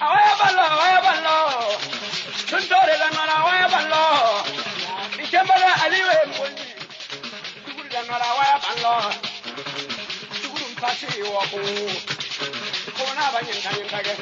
Awaya ballo. Tuntore da nora awaya ballo. Ikembala aliwe mboni. Tuguru da nora awaya ballo. Tuguru mpasi wako. Kona banyintage.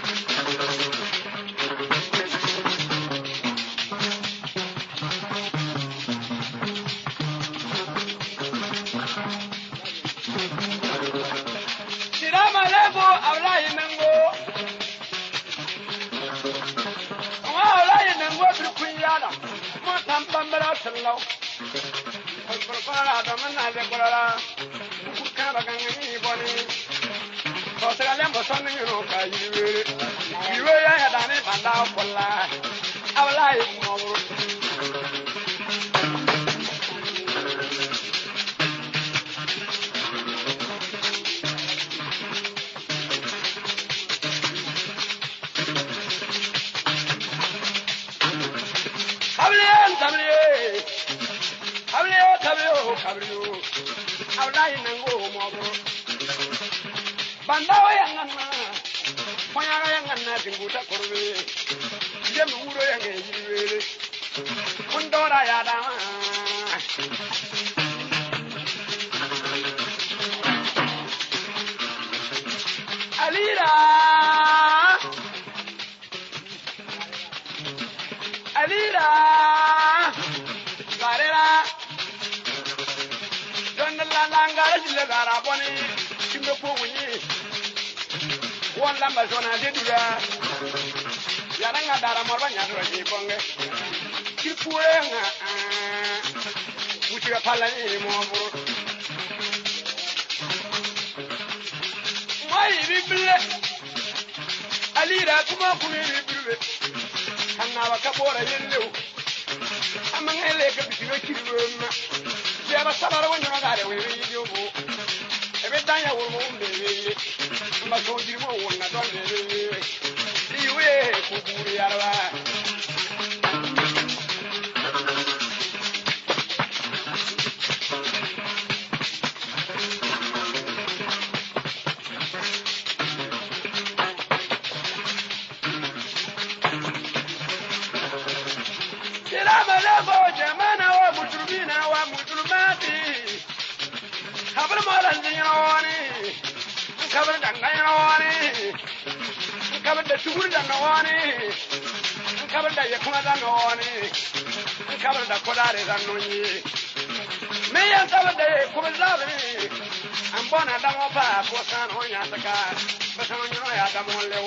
Hello. Para da manna de corara. Ka ba kan ni boni. Ko se ga lembo son ni ro ka yiwe. Yiwe ya da ni banda kolla. Awla yi mo ro. Kabrio, awlai nango mobo. Bandawa yangana, panyara yangana tinguta korwe. Jemu uro yange yiwe. Undora yadama. Alira, Alira, Garera. Langara jile gara boni kimbe ko wuni wala mazona de dura ya nanga dara morba nyadura ji konge kirpuwe nga wuti pala ni mo buru mai bible alira kuma kuma bible kanna wa kabora yellew amangele ka bitiro kirwema Eba sabara wanya ngare we yobo ebe tanya wo mo mbele mba so dirimo wona don bele iwe ku buri yarwa Sila lebo jamana wa mutrubina wa mutrubati Kabel malan dinawani kabel danganawani kabel da tugur danawani kabel da yakuna danawani kabel da kodare danoni me ya kabel da kubazabi ambona damo pa ko san honya saka basanyo ya damo lew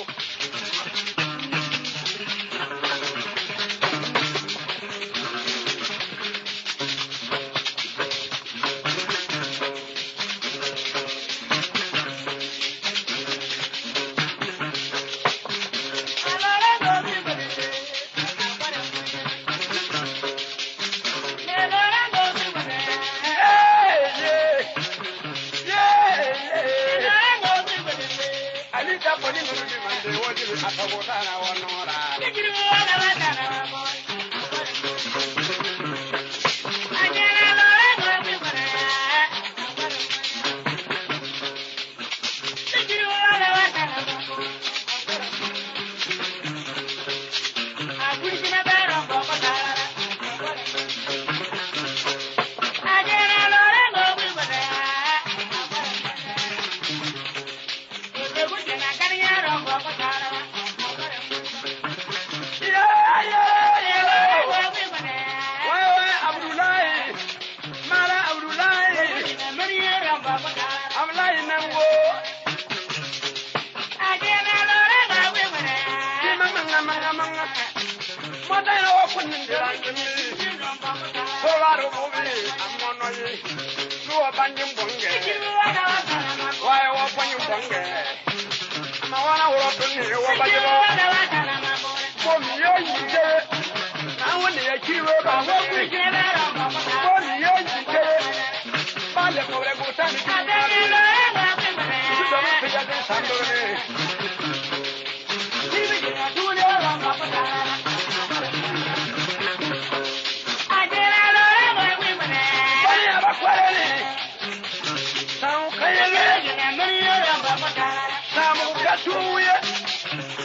tuye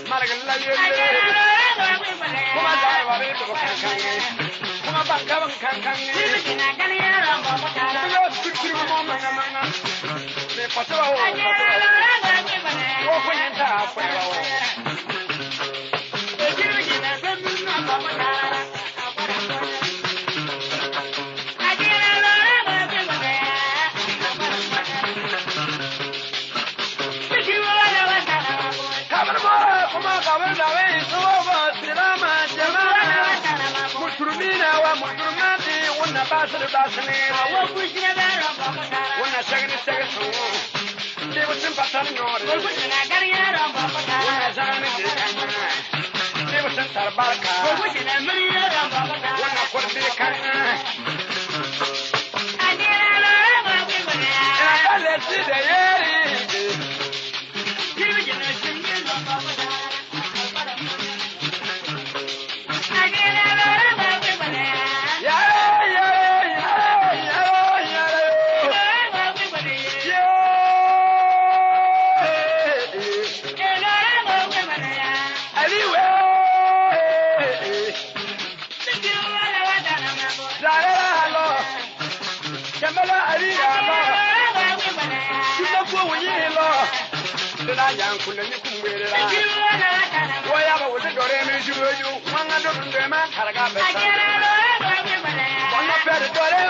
margal la yele kuma dai bare to kan kuma banka kan yo fikir mo manga me pasaba o ko nyanta fa o Basel basene wa kushina bero wona sagni sagaso de wosim patan nore wona gariya romba pata wona zani de kana de wosim tarbarka wona miriya romba pata wona korbi kana adira romba kwibone ale side yeri jibi jina shimbi romba pata adira romba kwibone yang kuna ni kumwere la woya ba wole dore me juju manga do ndo ma karaga be sa wona pere dore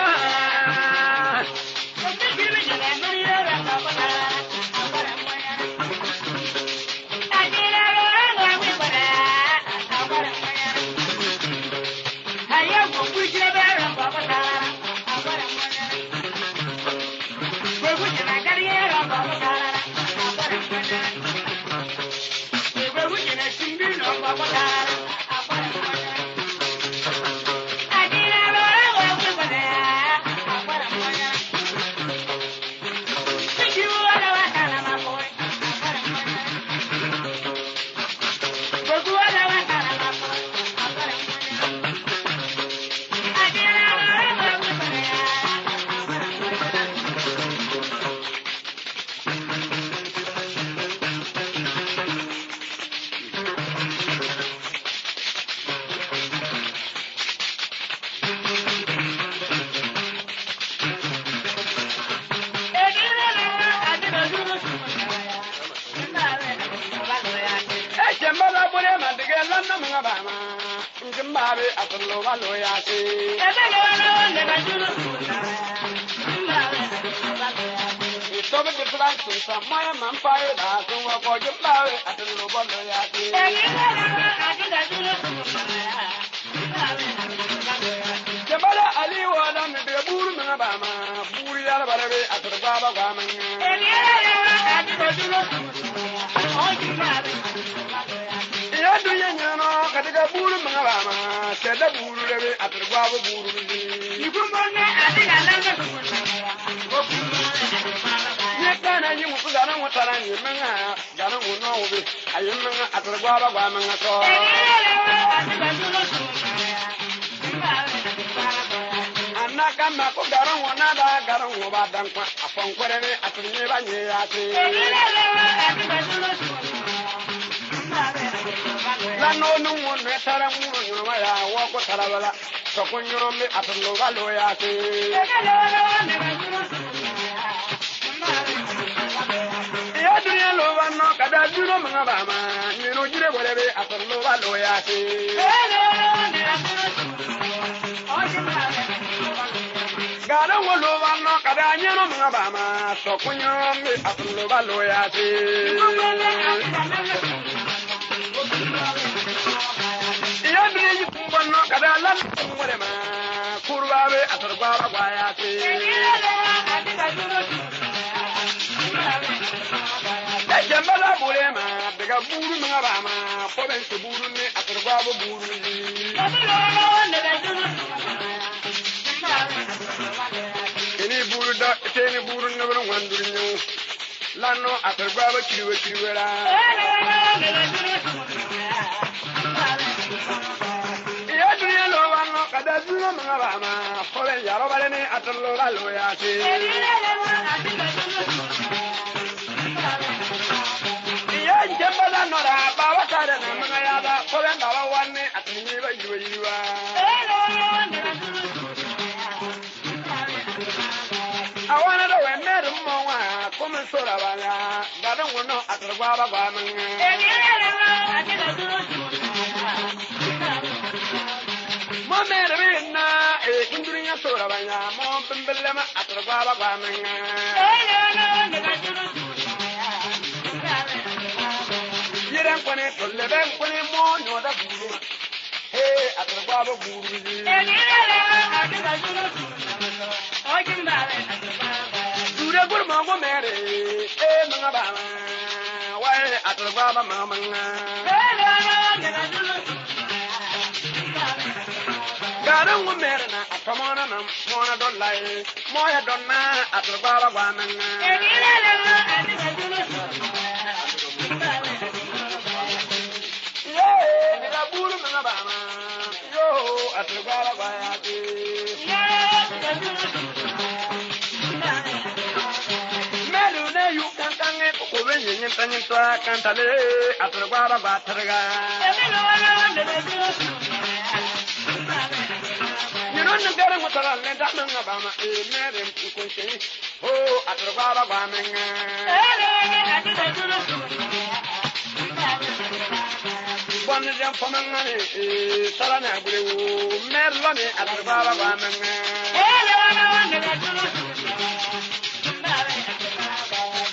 Mbabe atlo walo yake Itobe de Franco samaya mampai da tunwa ko jumbawe atlo walo yake Jabala ali wala me de buru me ba ma buru ya barabe atlo baba ga manya Ya duye nyano katika buru mangaba seda buru lebe atrwa buru ni ibumone adiga langa Yekana yimu kuzana mutara ni menga jana ngono obe ayimenga atrwa ba manga so Anaka mako garan wona da garan wo ba dan kwa afon kwerere atunye ba nye ate La no no one tara mu no ya wo ko tara bala to ko nyoro me atlo galo ya te Ya dunya lo ba no kada duro mga ba ma ni no jire bole be atlo galo ya te Galo wo lo ba no kada nyoro mga ba ma to ko nyoro me atlo galo ya te Yandri kumbano kada lan kumore ma kurwawe atarwa bagwaya te Jambala bure ma daga buru ma ba ma poben se buru ne atarwa bo buru ni Ini buru da teni buru ne buru wanduri nyu Lano atarwa bo kiriwera Kada duro mga bama, kore yaro bale ni atlo galo ya ti. Iya come sora banya gadan wono atrwa ba ba man mo mere na indurinya sora banya mo bembele ma atrwa ba ba man yeren kone tolle ben kone mo no da buru atrwa ba buru dure gur mo go mere mga ba wa atrwa ba ma man garan wo mere na atomona na mona don lai moya don na atrwa ba ba man ni la buru mga ba ma yo atrwa ba ba ya ti melu ne yu kan kan e ko we nyen tan to kan tale atrwa ba ba targa non gara mutara le da nan ba ma e mere ko se ho atrwa ba ba men bon jam pomangane e sala na gure wo mer lo ne atrwa ba ba men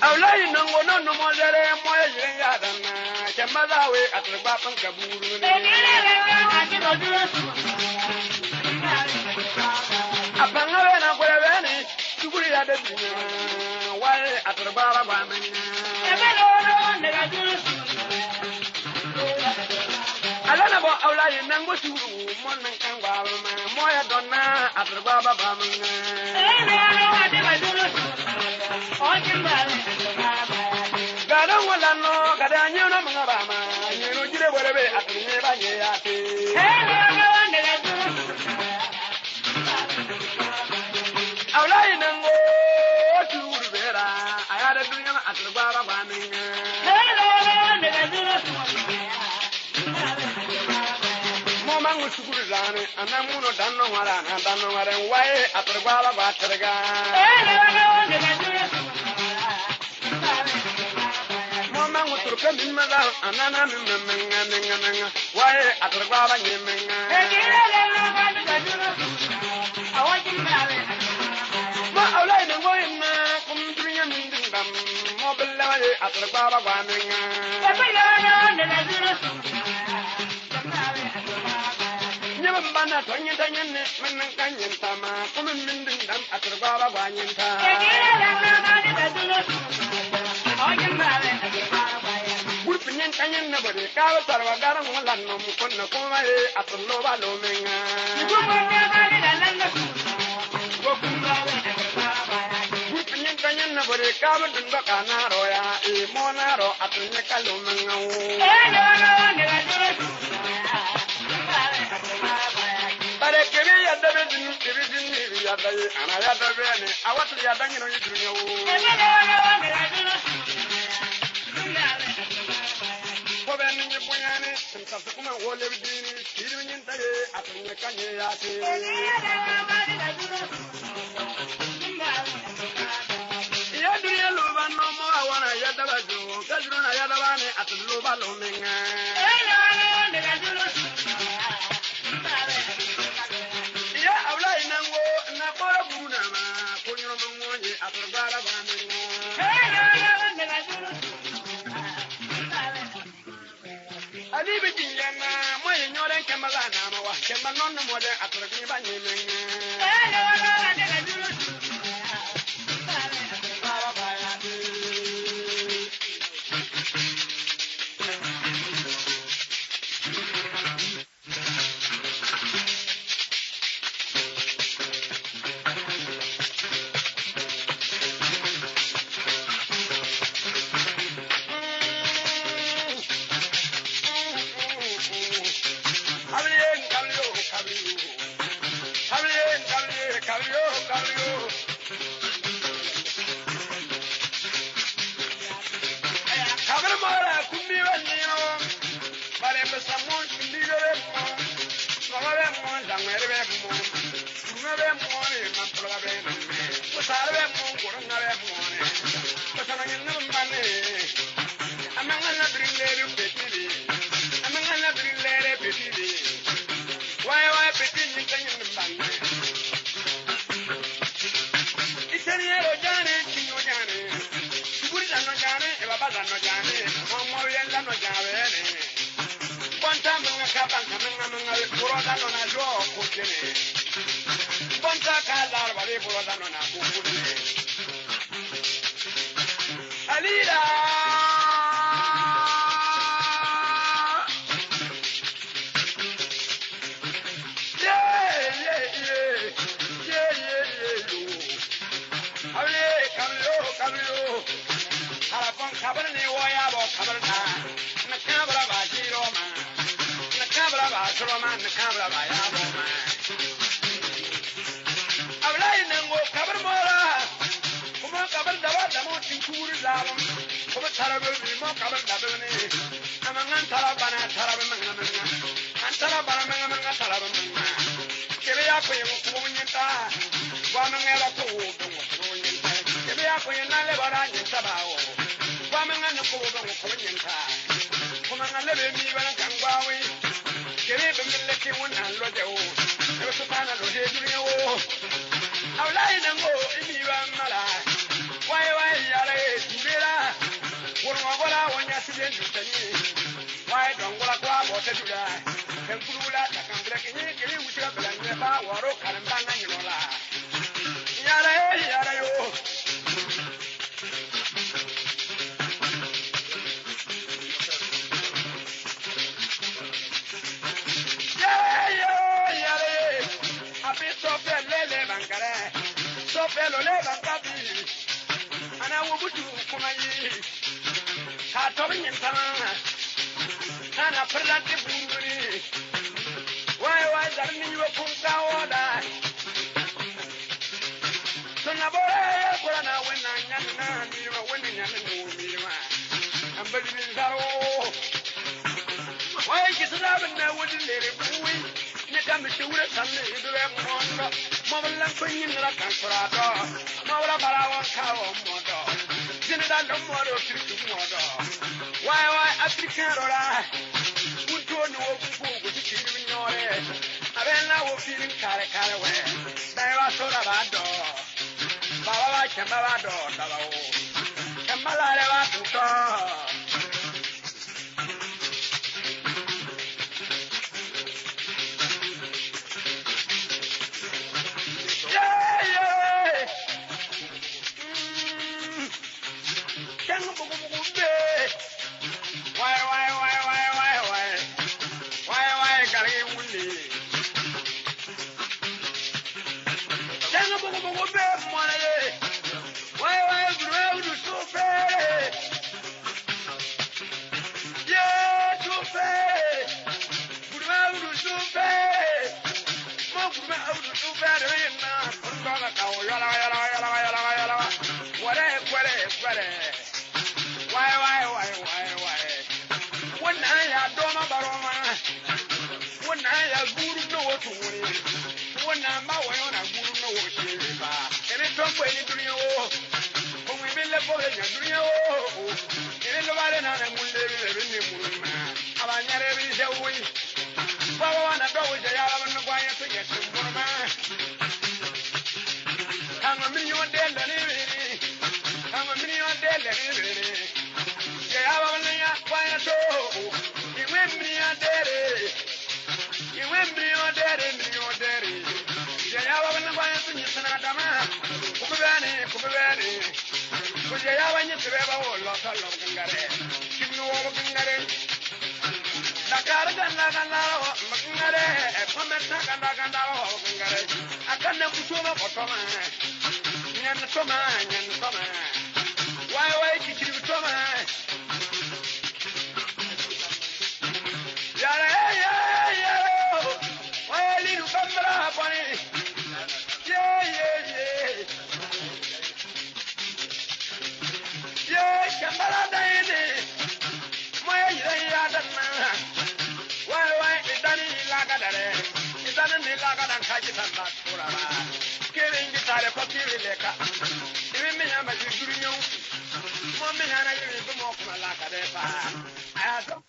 awlai nan go non mo dere mo ye ya dan ke mazawe atrwa pan kaburu ne apanga na kwa bene tukuri ya de wale atraba ba men alana bo awlai nango suru mon nan kan wa ma moya donna atraba ba men gadan wala no gadan nyona mga ba ma nyino jire borebe atrine ba nye ya te awlai nango suru bera ayada dunya atraba ba men mangu sukuru zane anamuno danno wala na danno wala wae atrwa ba targa mo mangu turka min mala anana min menga wae atrwa ba nyemenga ma awlai ne ngoyna kum dunya min dingam mo billahi atrwa ba menga bana tonye tanye ne men kanyen tama kuma min din dan atrba ba banyen ta gurpinyen kanyen na bade ka tarwa garan wallan no mu konna kuma e atlo ba lo menga gurpinyen kanyen na bade ka dun ba kana roya e mona ro atnya kalo menga bare kebe ya dabe din kebe din ni ya dabe ana ya dabe ne awatu ya dangi no yidunya wo ko ben ni punyane tumta kuma wole bidini tiru nyin taye atunya kanye ya te ya duriya lo ban no mo awana ya daba jo kadru na ya daba ne atulu ba lo menga Ali bitin yana mo yenyoren kemala na ma wa kemba non mo de atrobi ba nyemen Daniel Jane, Chino Jane, Buddha no Jane, Baba no Jane, Morian no Jane. One time in a cup and coming among a Purata on a draw, Pukine. One time, but they put on a Pukine. Alida! Cabernet, Wayabo, Cabernet, and the Cabra by Giroma, and the Cabra by Soroman, the Cabra by Abo man. I'm lying and walk Cabermora, come on, Caberdava, the most included album, come a terrible, more Caberdabini, and a Nantarabana, Tarabamanga, and Tarabamanga, Tarabamanga. Give me up for your Kunyata, one on ever cold, give me up for your Nalebara and Sabao. Wamanga no ko ba ko nyenta kuma ngale be mi ba kan gwawe kere be mi leke wona lo de o e so pana lo de duniya o awlai na ngo mi ba mala wai ya le dibera wona gola wonya sije ndutani wai dongola kwa bo te dura kan kulula ta kan bra ke ni kere wuti ga bla ne ba waro kan ba na nyinola ya le yo Pelo le bankabi ana wubutu kuma yi ka tobin tana ana perlante bunguri wai darni yo kun kawoda sona boye kurana wena nyanna ni ma wena nyanna ni ma ambali bin zaro wai kisna binna wudin lere buwi ne kam shura sanne idure mondo Mawala kunyin la kansurato, mawala barawan kawo modo, jinida no modo triku modo. Why African rora, unto no kuku kuchiri nyore, abena wo feeling kare we, daiwa soda bado, baba kembala do dawo, kembala lewa tuto. I